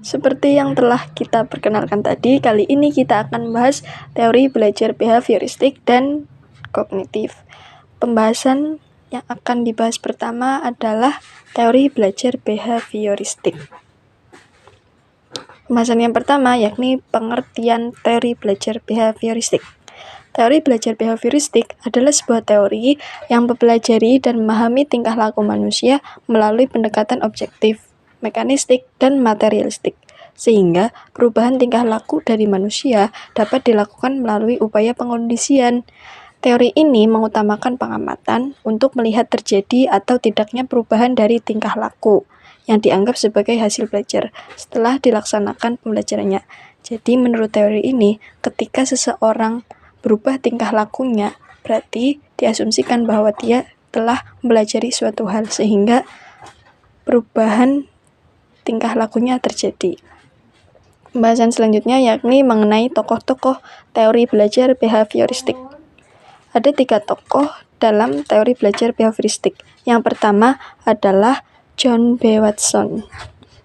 Seperti yang telah kita perkenalkan tadi, kali ini kita akan membahas teori belajar behavioristik dan kognitif. Pembahasan yang akan dibahas pertama adalah teori belajar behavioristik. Pembahasan yang pertama yakni pengertian teori belajar behavioristik. Teori belajar behavioristik adalah sebuah teori yang mempelajari dan memahami tingkah laku manusia melalui pendekatan objektif, mekanistik, dan materialistik, sehingga perubahan tingkah laku dari manusia dapat dilakukan melalui upaya pengkondisian. Teori ini mengutamakan pengamatan untuk melihat terjadi atau tidaknya perubahan dari tingkah laku yang dianggap sebagai hasil belajar setelah dilaksanakan pembelajarannya. Jadi menurut teori ini, ketika seseorang berubah tingkah lakunya, berarti diasumsikan bahwa dia telah mempelajari suatu hal sehingga perubahan tingkah lakunya terjadi. Pembahasan selanjutnya yakni mengenai tokoh-tokoh teori belajar behavioristik. Ada 3 tokoh dalam teori belajar behavioristik. Yang pertama adalah John B. Watson.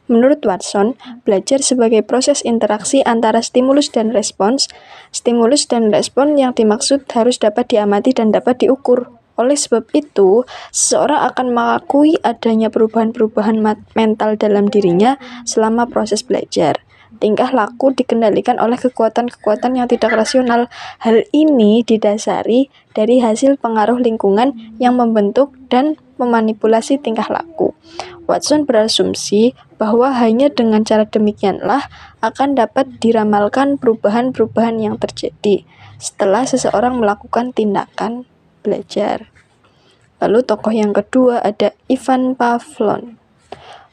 Menurut Watson, belajar sebagai proses interaksi antara stimulus dan respons. Stimulus dan respon yang dimaksud harus dapat diamati dan dapat diukur. Oleh sebab itu, seseorang akan mengakui adanya perubahan-perubahan mental dalam dirinya selama proses belajar. Tingkah laku dikendalikan oleh kekuatan-kekuatan yang tidak rasional. Hal ini didasari dari hasil pengaruh lingkungan yang membentuk dan memanipulasi tingkah laku. Watson berasumsi bahwa hanya dengan cara demikianlah akan dapat diramalkan perubahan-perubahan yang terjadi setelah seseorang melakukan tindakan belajar. Lalu tokoh yang kedua ada Ivan Pavlov.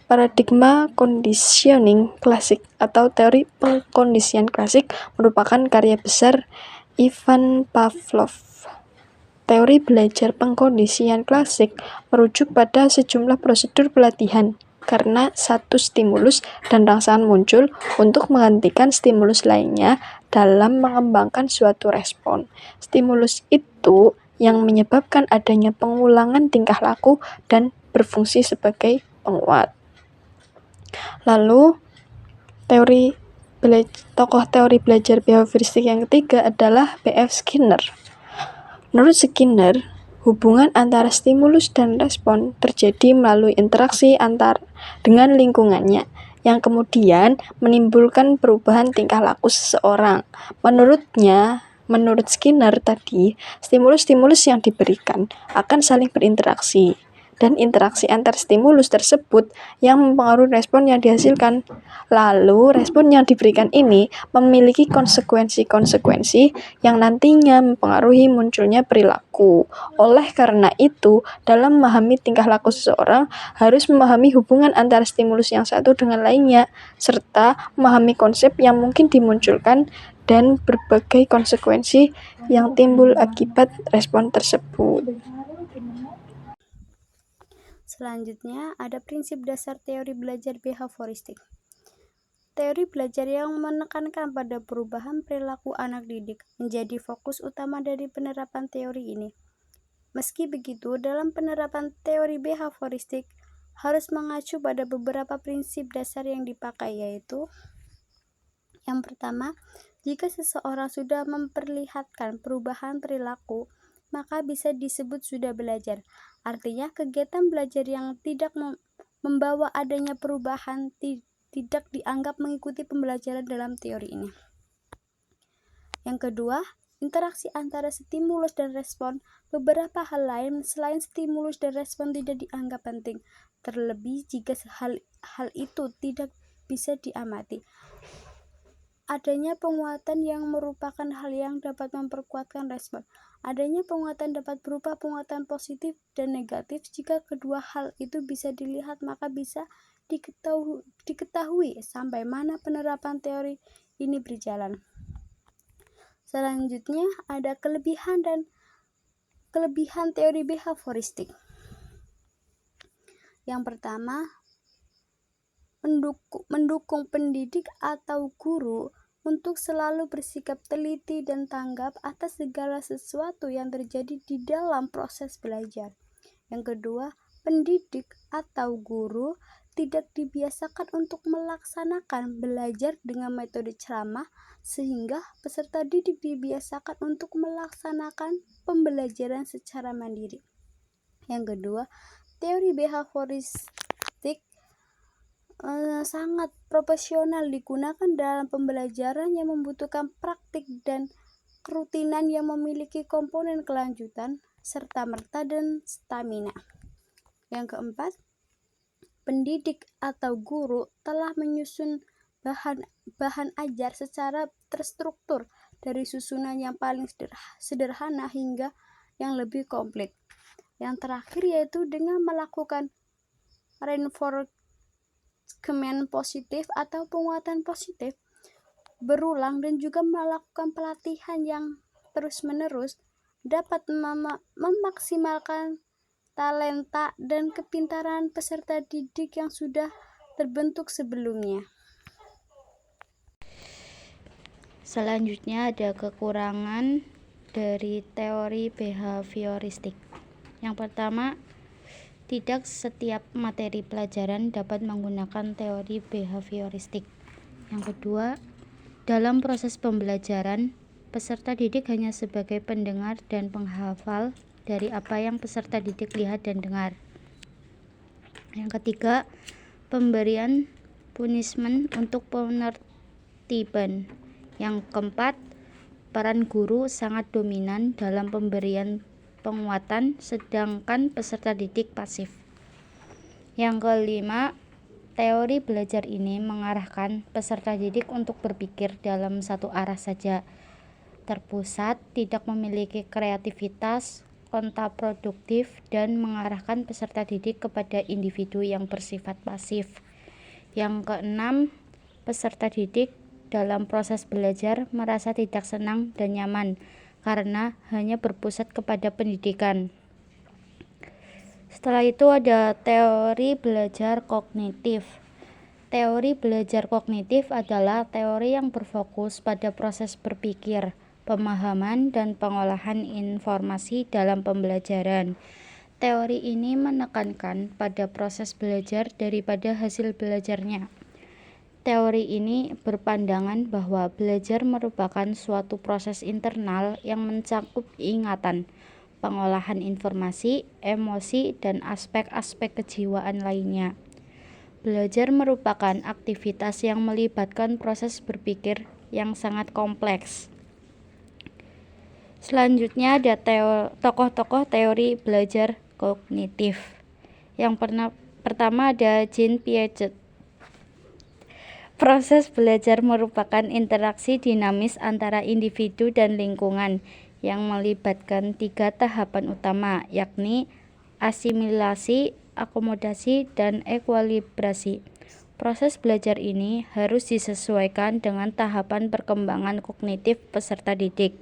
Paradigma conditioning klasik atau teori pengkondisian klasik merupakan karya besar Ivan Pavlov. Teori belajar pengkondisian klasik merujuk pada sejumlah prosedur pelatihan karena satu stimulus dan rangsangan muncul untuk menggantikan stimulus lainnya dalam mengembangkan suatu respon. Stimulus itu yang menyebabkan adanya pengulangan tingkah laku dan berfungsi sebagai penguat. Lalu, tokoh teori belajar behavioristik yang ketiga adalah B.F. Skinner. Menurut Skinner, hubungan antara stimulus dan respon terjadi melalui interaksi dengan lingkungannya, yang kemudian menimbulkan perubahan tingkah laku seseorang. Menurut Skinner tadi, stimulus-stimulus yang diberikan akan saling berinteraksi, dan interaksi antar stimulus tersebut yang mempengaruhi respon yang dihasilkan. Lalu, respon yang diberikan ini memiliki konsekuensi-konsekuensi yang nantinya mempengaruhi munculnya perilaku. Oleh karena itu, dalam memahami tingkah laku seseorang, harus memahami hubungan antara stimulus yang satu dengan lainnya, serta memahami konsep yang mungkin dimunculkan dan berbagai konsekuensi yang timbul akibat respon tersebut. Selanjutnya, ada prinsip dasar teori belajar behavioristik. Teori belajar yang menekankan pada perubahan perilaku anak didik menjadi fokus utama dari penerapan teori ini. Meski begitu, dalam penerapan teori behavioristik harus mengacu pada beberapa prinsip dasar yang dipakai, yaitu yang pertama, jika seseorang sudah memperlihatkan perubahan perilaku, maka bisa disebut sudah belajar. Artinya, kegiatan belajar yang tidak membawa adanya perubahan tidak dianggap mengikuti pembelajaran dalam teori ini. Yang kedua, interaksi antara stimulus dan respon. Beberapa hal lain selain stimulus dan respon tidak dianggap penting, terlebih jika hal itu tidak bisa diamati. Adanya penguatan yang merupakan hal yang dapat memperkuatkan respon. Adanya penguatan dapat berupa penguatan positif dan negatif. Jika kedua hal itu bisa dilihat, maka bisa diketahui sampai mana penerapan teori ini berjalan. Selanjutnya ada kelebihan teori behavioristik. Yang pertama, mendukung pendidik atau guru untuk selalu bersikap teliti dan tanggap atas segala sesuatu yang terjadi di dalam proses belajar. Yang kedua, pendidik atau guru tidak dibiasakan untuk melaksanakan belajar dengan metode ceramah, sehingga peserta didik dibiasakan untuk melaksanakan pembelajaran secara mandiri. Yang kedua, teori behavioristik sangat profesional digunakan dalam pembelajaran yang membutuhkan praktik dan kerutinan yang memiliki komponen kelanjutan, serta-merta, dan stamina. Yang keempat, pendidik atau guru telah menyusun bahan ajar secara terstruktur dari susunan yang paling sederhana hingga yang lebih komplit. Yang terakhir yaitu dengan melakukan reinforcement positif atau penguatan positif berulang dan juga melakukan pelatihan yang terus-menerus dapat memaksimalkan talenta dan kepintaran peserta didik yang sudah terbentuk sebelumnya. Selanjutnya ada kekurangan dari teori behavioristik. Yang pertama, tidak setiap materi pelajaran dapat menggunakan teori behavioristik. Yang kedua, dalam proses pembelajaran, peserta didik hanya sebagai pendengar dan penghafal dari apa yang peserta didik lihat dan dengar. Yang ketiga, pemberian punishment untuk penertiban. Yang keempat, peran guru sangat dominan dalam pemberian penguatan, sedangkan peserta didik pasif. Yang kelima, teori belajar ini mengarahkan peserta didik untuk berpikir dalam satu arah saja, terpusat, tidak memiliki kreativitas, kontraproduktif, dan mengarahkan peserta didik kepada individu yang bersifat pasif. Yang keenam, peserta didik dalam proses belajar merasa tidak senang dan nyaman karena hanya berpusat kepada pendidikan. Setelah itu ada teori belajar kognitif. Teori belajar kognitif adalah teori yang berfokus pada proses berpikir, pemahaman, dan pengolahan informasi dalam pembelajaran. Teori ini menekankan pada proses belajar daripada hasil belajarnya. Teori ini berpandangan bahwa belajar merupakan suatu proses internal yang mencakup ingatan, pengolahan informasi, emosi, dan aspek-aspek kejiwaan lainnya. Belajar merupakan aktivitas yang melibatkan proses berpikir yang sangat kompleks. Selanjutnya ada tokoh-tokoh teori belajar kognitif. Yang pertama ada Jean Piaget. Proses belajar merupakan interaksi dinamis antara individu dan lingkungan yang melibatkan 3 tahapan utama, yakni asimilasi, akomodasi, dan ekuilibrasi. Proses belajar ini harus disesuaikan dengan tahapan perkembangan kognitif peserta didik,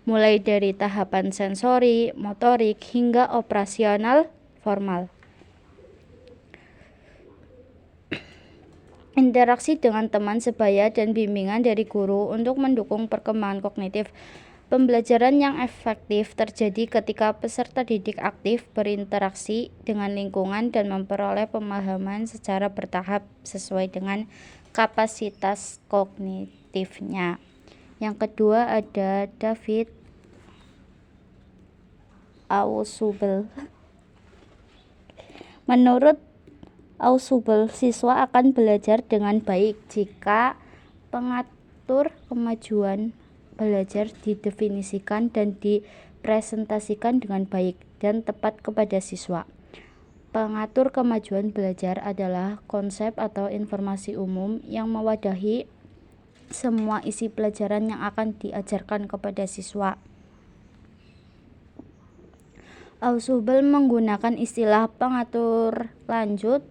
mulai dari tahapan sensori, motorik, hingga operasional formal. Interaksi dengan teman sebaya dan bimbingan dari guru untuk mendukung perkembangan kognitif. Pembelajaran yang efektif terjadi ketika peserta didik aktif berinteraksi dengan lingkungan dan memperoleh pemahaman secara bertahap sesuai dengan kapasitas kognitifnya. Yang kedua ada David Ausubel. Menurut Ausubel, siswa akan belajar dengan baik jika pengatur kemajuan belajar didefinisikan dan dipresentasikan dengan baik dan tepat kepada siswa. Pengatur kemajuan belajar adalah konsep atau informasi umum yang mewadahi semua isi pelajaran yang akan diajarkan kepada siswa. Ausubel menggunakan istilah pengatur lanjut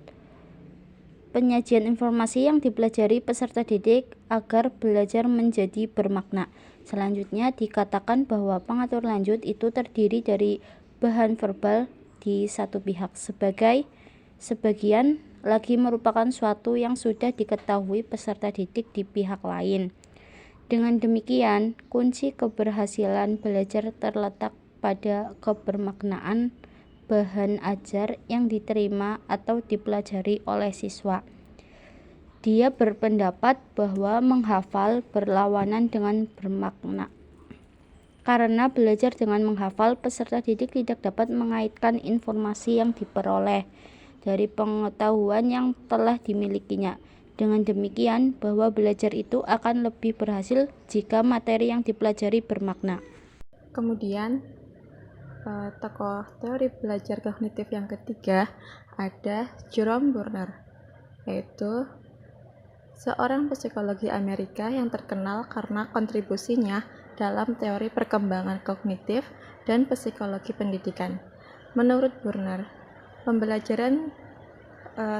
penyajian informasi yang dipelajari peserta didik agar belajar menjadi bermakna. Selanjutnya dikatakan bahwa pengatur lanjut itu terdiri dari bahan verbal di satu pihak, sebagian lagi merupakan suatu yang sudah diketahui peserta didik di pihak lain. Dengan demikian, kunci keberhasilan belajar terletak pada kebermaknaan bahan ajar yang diterima atau dipelajari oleh siswa. Dia berpendapat bahwa menghafal berlawanan dengan bermakna. Karena belajar dengan menghafal, peserta didik tidak dapat mengaitkan informasi yang diperoleh dari pengetahuan yang telah dimilikinya. Dengan demikian, bahwa belajar itu akan lebih berhasil jika materi yang dipelajari bermakna. Kemudian, tokoh teori belajar kognitif yang ketiga ada Jerome Bruner, yaitu seorang psikologi Amerika yang terkenal karena kontribusinya dalam teori perkembangan kognitif dan psikologi pendidikan. Menurut Bruner, pembelajaran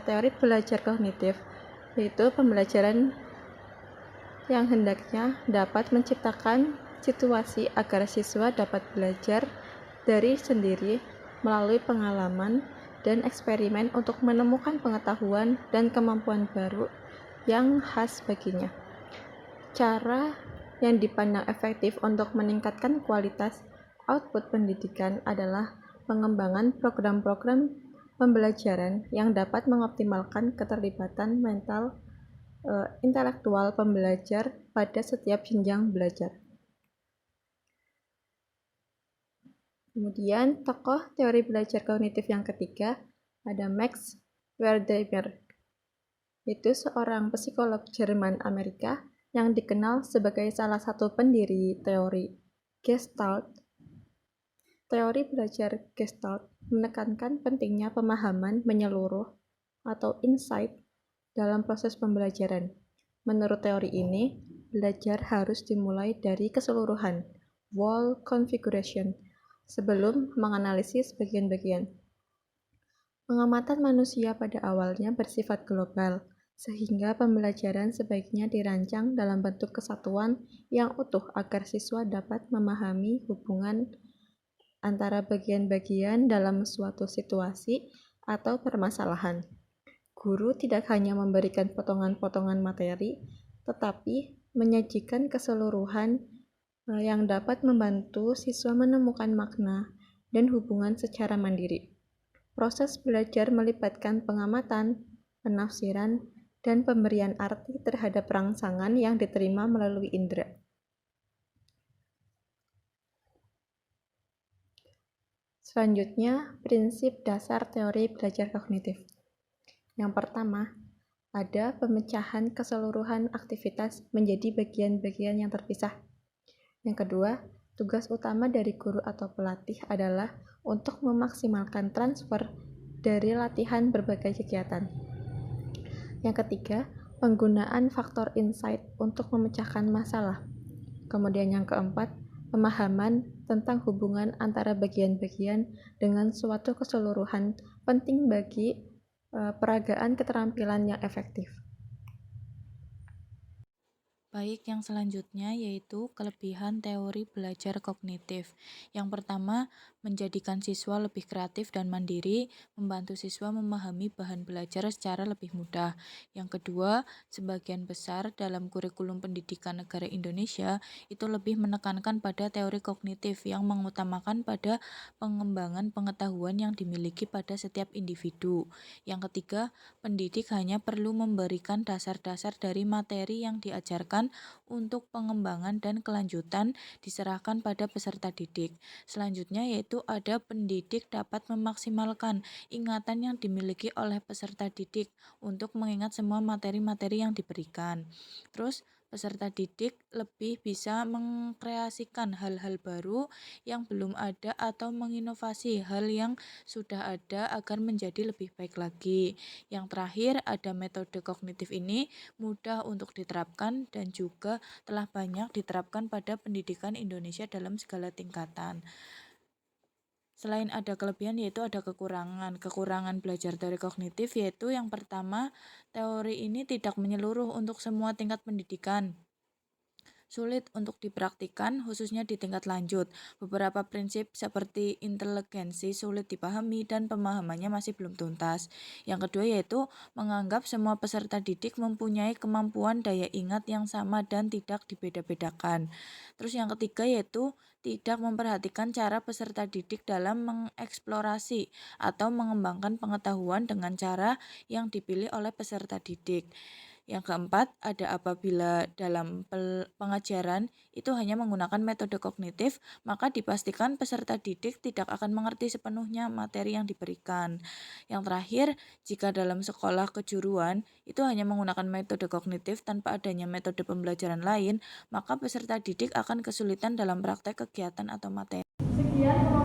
teori belajar kognitif yaitu pembelajaran yang hendaknya dapat menciptakan situasi agar siswa dapat belajar dari sendiri melalui pengalaman dan eksperimen untuk menemukan pengetahuan dan kemampuan baru yang khas baginya. Cara yang dipandang efektif untuk meningkatkan kualitas output pendidikan adalah pengembangan program-program pembelajaran yang dapat mengoptimalkan keterlibatan mental intelektual pembelajar pada setiap jenjang belajar. Kemudian, tokoh teori belajar kognitif yang ketiga ada Max Wertheimer, yaitu seorang psikolog Jerman Amerika yang dikenal sebagai salah satu pendiri teori Gestalt. Teori belajar Gestalt menekankan pentingnya pemahaman menyeluruh atau insight dalam proses pembelajaran. Menurut teori ini, belajar harus dimulai dari keseluruhan, whole configuration, sebelum menganalisis bagian-bagian. Pengamatan manusia pada awalnya bersifat global, sehingga pembelajaran sebaiknya dirancang dalam bentuk kesatuan yang utuh agar siswa dapat memahami hubungan antara bagian-bagian dalam suatu situasi atau permasalahan. Guru tidak hanya memberikan potongan-potongan materi, tetapi menyajikan keseluruhan yang dapat membantu siswa menemukan makna dan hubungan secara mandiri. Proses belajar melibatkan pengamatan, penafsiran, dan pemberian arti terhadap rangsangan yang diterima melalui indera. Selanjutnya, prinsip dasar teori belajar kognitif. Yang pertama, ada pemecahan keseluruhan aktivitas menjadi bagian-bagian yang terpisah. Yang kedua, tugas utama dari guru atau pelatih adalah untuk memaksimalkan transfer dari latihan berbagai kegiatan. Yang ketiga, penggunaan faktor insight untuk memecahkan masalah. Kemudian yang keempat, pemahaman tentang hubungan antara bagian-bagian dengan suatu keseluruhan penting bagi peragaan keterampilan yang efektif. Baik, yang selanjutnya yaitu kelebihan teori belajar kognitif. Yang pertama, menjadikan siswa lebih kreatif dan mandiri, membantu siswa memahami bahan belajar secara lebih mudah. Yang kedua, sebagian besar dalam kurikulum pendidikan negara Indonesia itu lebih menekankan pada teori kognitif yang mengutamakan pada pengembangan pengetahuan yang dimiliki pada setiap individu. Yang ketiga, pendidik hanya perlu memberikan dasar-dasar dari materi yang diajarkan untuk pengembangan dan kelanjutan diserahkan pada peserta didik. Selanjutnya yaitu ada pendidik dapat memaksimalkan ingatan yang dimiliki oleh peserta didik untuk mengingat semua materi-materi yang diberikan. Terus peserta didik lebih bisa mengkreasikan hal-hal baru yang belum ada atau menginovasi hal yang sudah ada agar menjadi lebih baik lagi. Yang terakhir ada metode kognitif ini mudah untuk diterapkan dan juga telah banyak diterapkan pada pendidikan Indonesia dalam segala tingkatan. Selain ada kelebihan yaitu ada kekurangan. Kekurangan belajar teori kognitif yaitu yang pertama, teori ini tidak menyeluruh untuk semua tingkat pendidikan. sulit untuk dipraktikkan, khususnya di tingkat lanjut. Beberapa prinsip seperti inteligensi sulit dipahami dan pemahamannya masih belum tuntas. Yang kedua yaitu menganggap semua peserta didik mempunyai kemampuan daya ingat yang sama dan tidak dibeda-bedakan. Terus yang ketiga yaitu tidak memperhatikan cara peserta didik dalam mengeksplorasi atau mengembangkan pengetahuan dengan cara yang dipilih oleh peserta didik. Yang keempat, ada apabila dalam pengajaran itu hanya menggunakan metode kognitif, maka dipastikan peserta didik tidak akan mengerti sepenuhnya materi yang diberikan. Yang terakhir, jika dalam sekolah kejuruan itu hanya menggunakan metode kognitif tanpa adanya metode pembelajaran lain, maka peserta didik akan kesulitan dalam praktek kegiatan atau materi. Sekian